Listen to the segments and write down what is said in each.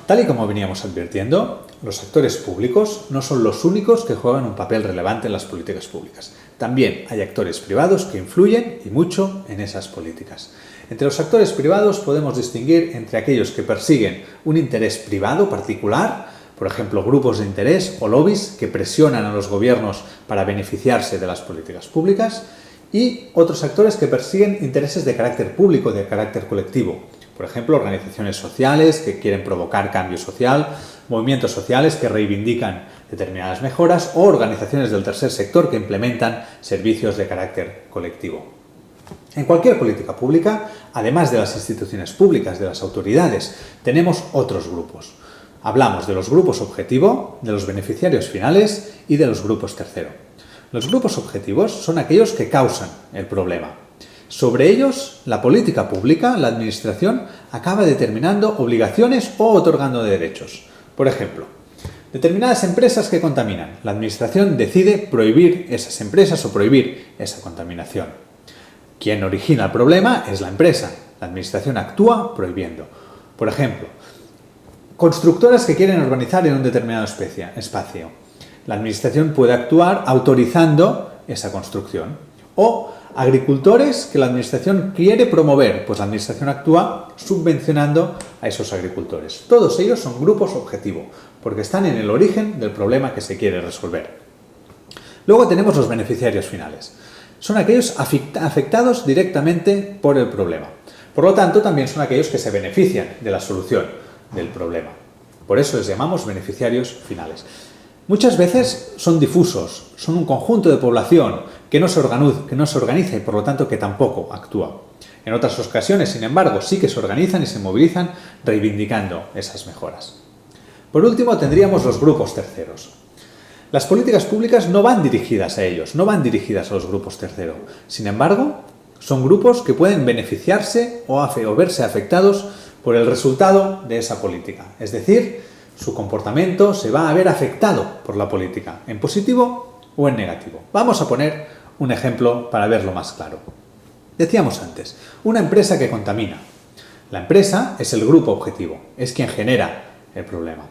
Tal y como veníamos advirtiendo, los actores públicos no son los únicos que juegan un papel relevante en las políticas públicas. También hay actores privados que influyen y mucho en esas políticas. Entre los actores privados podemos distinguir entre aquellos que persiguen un interés privado particular, por ejemplo, grupos de interés o lobbies que presionan a los gobiernos para beneficiarse de las políticas públicas, y otros actores que persiguen intereses de carácter público, de carácter colectivo. Por ejemplo, organizaciones sociales que quieren provocar cambio social, movimientos sociales que reivindican determinadas mejoras o organizaciones del tercer sector que implementan servicios de carácter colectivo. En cualquier política pública, además de las instituciones públicas, de las autoridades, tenemos otros grupos. Hablamos de los grupos objetivo, de los beneficiarios finales y de los grupos tercero. Los grupos objetivos son aquellos que causan el problema. Sobre ellos, la política pública, la administración, acaba determinando obligaciones o otorgando derechos. Por ejemplo, determinadas empresas que contaminan. La administración decide prohibir esas empresas o prohibir esa contaminación. Quien origina el problema es la empresa. La administración actúa prohibiendo. Por ejemplo, constructoras que quieren urbanizar en un determinado espacio. La administración puede actuar autorizando esa construcción. O agricultores que la administración quiere promover, pues la administración actúa subvencionando a esos agricultores. Todos ellos son grupos objetivo, porque están en el origen del problema que se quiere resolver. Luego tenemos los beneficiarios finales. Son aquellos afectados directamente por el problema. Por lo tanto, también son aquellos que se benefician de la solución del problema. Por eso les llamamos beneficiarios finales. Muchas veces son difusos, son un conjunto de población que no se organiza y por lo tanto que tampoco actúa. En otras ocasiones, sin embargo, sí que se organizan y se movilizan reivindicando esas mejoras. Por último, tendríamos los grupos terceros. Las políticas públicas no van dirigidas a ellos, no van dirigidas a los grupos terceros. Sin embargo, son grupos que pueden beneficiarse o verse afectados por el resultado de esa política. Es decir, su comportamiento se va a ver afectado por la política, en positivo o en negativo. Vamos a poner un ejemplo para verlo más claro. Decíamos antes, una empresa que contamina. La empresa es el grupo objetivo, es quien genera el problema.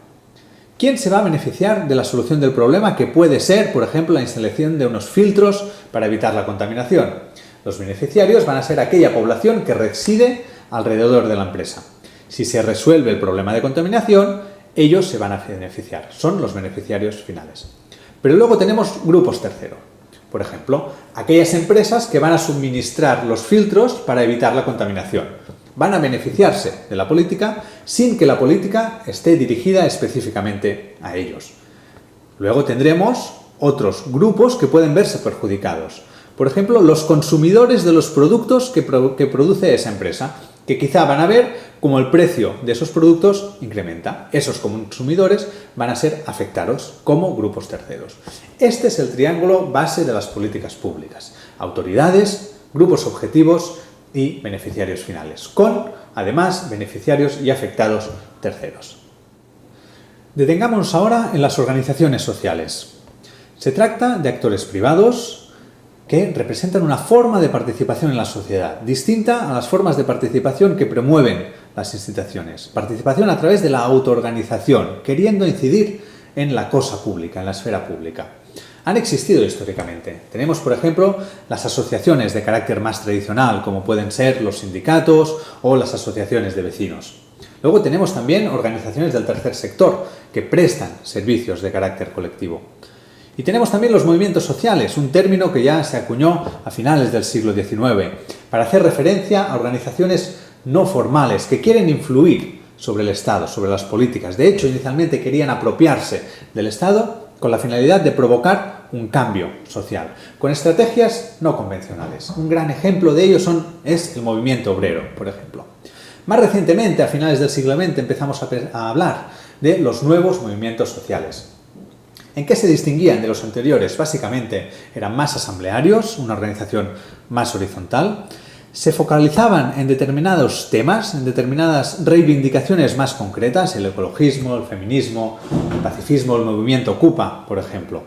¿Quién se va a beneficiar de la solución del problema que puede ser, por ejemplo, la instalación de unos filtros para evitar la contaminación? Los beneficiarios van a ser aquella población que reside alrededor de la empresa. Si se resuelve el problema de contaminación, ellos se van a beneficiar, son los beneficiarios finales. Pero luego tenemos grupos terceros. Por ejemplo, aquellas empresas que van a suministrar los filtros para evitar la contaminación. Van a beneficiarse de la política sin que la política esté dirigida específicamente a ellos. Luego tendremos otros grupos que pueden verse perjudicados. Por ejemplo, los consumidores de los productos que produce esa empresa, que quizá van a ver cómo el precio de esos productos incrementa. Esos consumidores van a ser afectados como grupos terceros. Este es el triángulo base de las políticas públicas. Autoridades, grupos objetivos y beneficiarios finales, con, además, beneficiarios y afectados terceros. Detengámonos ahora en las organizaciones sociales. Se trata de actores privados que representan una forma de participación en la sociedad, distinta a las formas de participación que promueven las instituciones. Participación a través de la autoorganización, queriendo incidir en la cosa pública, en la esfera pública. Han existido históricamente. Tenemos, por ejemplo, las asociaciones de carácter más tradicional, como pueden ser los sindicatos o las asociaciones de vecinos. Luego tenemos también organizaciones del tercer sector, que prestan servicios de carácter colectivo. Y tenemos también los movimientos sociales, un término que ya se acuñó a finales del siglo XIX, para hacer referencia a organizaciones no formales que quieren influir sobre el Estado, sobre las políticas. De hecho, inicialmente querían apropiarse del Estado con la finalidad de provocar un cambio social, con estrategias no convencionales. Un gran ejemplo de ello es el movimiento obrero, por ejemplo. Más recientemente, a finales del siglo XX, empezamos a hablar de los nuevos movimientos sociales. ¿En qué se distinguían de los anteriores? Básicamente eran más asamblearios, una organización más horizontal, se focalizaban en determinados temas, en determinadas reivindicaciones más concretas, el ecologismo, el feminismo, el pacifismo, el movimiento Ocupa, por ejemplo.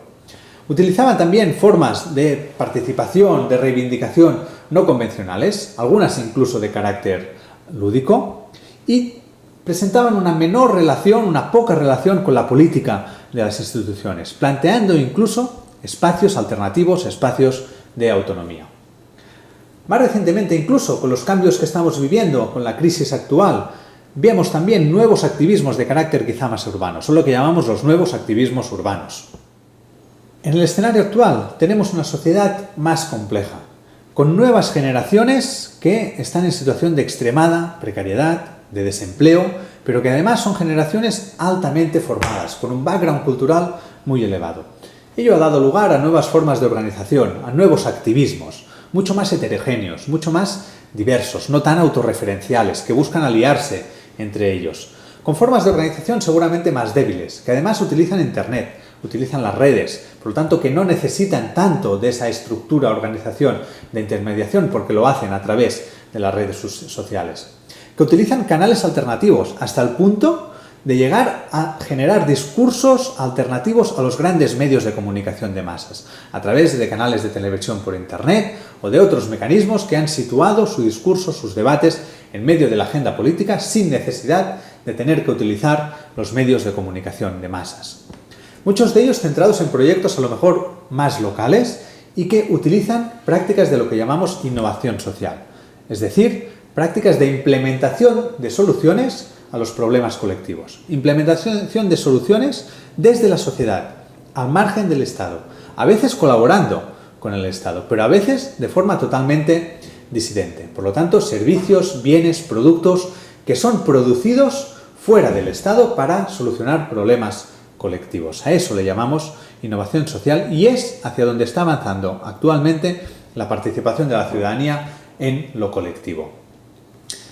Utilizaban también formas de participación, de reivindicación no convencionales, algunas incluso de carácter lúdico, y presentaban una menor relación, una poca relación con la política de las instituciones, planteando incluso espacios alternativos, espacios de autonomía. Más recientemente, incluso con los cambios que estamos viviendo, con la crisis actual, vemos también nuevos activismos de carácter quizá más urbano, son lo que llamamos los nuevos activismos urbanos. En el escenario actual tenemos una sociedad más compleja, con nuevas generaciones que están en situación de extremada precariedad, de desempleo, pero que además son generaciones altamente formadas, con un background cultural muy elevado. Ello ha dado lugar a nuevas formas de organización, a nuevos activismos, mucho más heterogéneos, mucho más diversos, no tan autorreferenciales, que buscan aliarse entre ellos, con formas de organización seguramente más débiles, que además utilizan Internet, utilizan las redes, por lo tanto que no necesitan tanto de esa estructura, organización de intermediación, porque lo hacen a través de las redes sociales, que utilizan canales alternativos hasta el punto de llegar a generar discursos alternativos a los grandes medios de comunicación de masas, a través de canales de televisión por Internet o de otros mecanismos que han situado su discurso, sus debates en medio de la agenda política sin necesidad de tener que utilizar los medios de comunicación de masas. Muchos de ellos centrados en proyectos a lo mejor más locales y que utilizan prácticas de lo que llamamos innovación social, es decir, prácticas de implementación de soluciones a los problemas colectivos. Implementación de soluciones desde la sociedad, al margen del Estado, a veces colaborando con el Estado, pero a veces de forma totalmente disidente. Por lo tanto, servicios, bienes, productos que son producidos fuera del Estado para solucionar problemas colectivos. A eso le llamamos innovación social y es hacia donde está avanzando actualmente la participación de la ciudadanía en lo colectivo.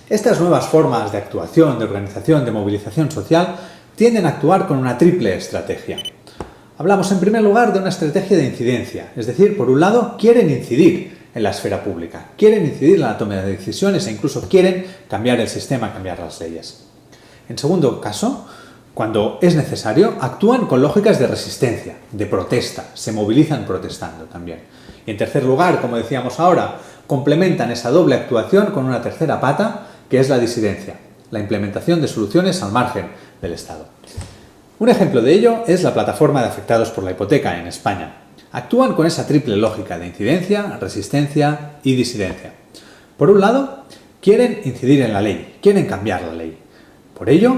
Estas nuevas formas de actuación, de organización, de movilización social tienden a actuar con una triple estrategia. Hablamos en primer lugar de una estrategia de incidencia, es decir, por un lado quieren incidir en la esfera pública, quieren incidir en la toma de decisiones e incluso quieren cambiar el sistema, cambiar las leyes. En segundo caso, cuando es necesario, actúan con lógicas de resistencia, de protesta, se movilizan protestando también. Y en tercer lugar, como decíamos ahora, complementan esa doble actuación con una tercera pata, que es la disidencia, la implementación de soluciones al margen del Estado. Un ejemplo de ello es la plataforma de afectados por la hipoteca en España. Actúan con esa triple lógica de incidencia, resistencia y disidencia. Por un lado, quieren incidir en la ley, quieren cambiar la ley. Por ello,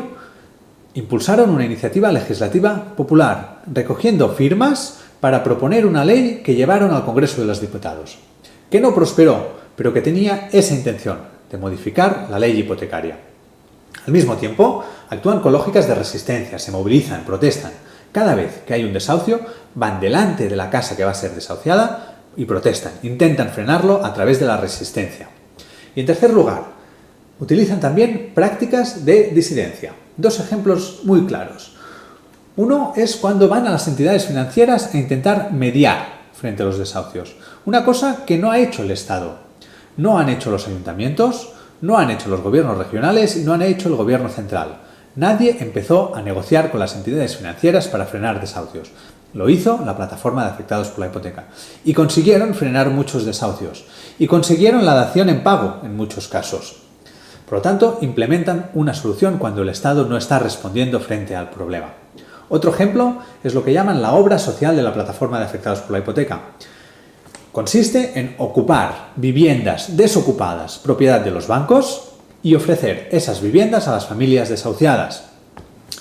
impulsaron una iniciativa legislativa popular, recogiendo firmas para proponer una ley que llevaron al Congreso de los Diputados, que no prosperó, pero que tenía esa intención de modificar la ley hipotecaria. Al mismo tiempo, actúan con lógicas de resistencia, se movilizan, protestan. Cada vez que hay un desahucio, van delante de la casa que va a ser desahuciada y protestan, intentan frenarlo a través de la resistencia. Y en tercer lugar, utilizan también prácticas de disidencia. Dos ejemplos muy claros. Uno es cuando van a las entidades financieras a intentar mediar frente a los desahucios. Una cosa que no ha hecho el Estado. No han hecho los ayuntamientos, no han hecho los gobiernos regionales y no han hecho el gobierno central. Nadie empezó a negociar con las entidades financieras para frenar desahucios. Lo hizo la plataforma de afectados por la hipoteca. Y consiguieron frenar muchos desahucios. Y consiguieron la dación en pago en muchos casos. Por lo tanto, implementan una solución cuando el Estado no está respondiendo frente al problema. Otro ejemplo es lo que llaman la obra social de la plataforma de afectados por la hipoteca. Consiste en ocupar viviendas desocupadas, propiedad de los bancos, y ofrecer esas viviendas a las familias desahuciadas.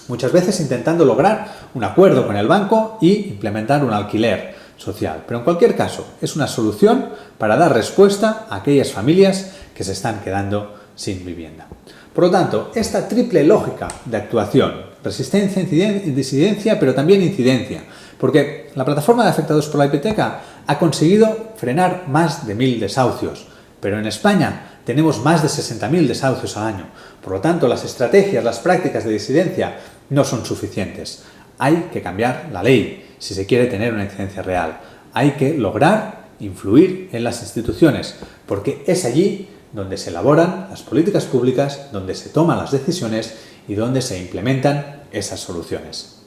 Muchas veces intentando lograr un acuerdo con el banco y implementar un alquiler social. Pero en cualquier caso, es una solución para dar respuesta a aquellas familias que se están quedando sin vivienda. Por lo tanto, esta triple lógica de actuación, resistencia, disidencia, pero también incidencia, porque la plataforma de afectados por la hipoteca ha conseguido frenar más de 1000 desahucios, pero en España tenemos más de 60.000 desahucios al año. Por lo tanto, las estrategias, las prácticas de disidencia no son suficientes. Hay que cambiar la ley si se quiere tener una incidencia real. Hay que lograr influir en las instituciones, porque es allí donde se elaboran las políticas públicas, donde se toman las decisiones y donde se implementan esas soluciones.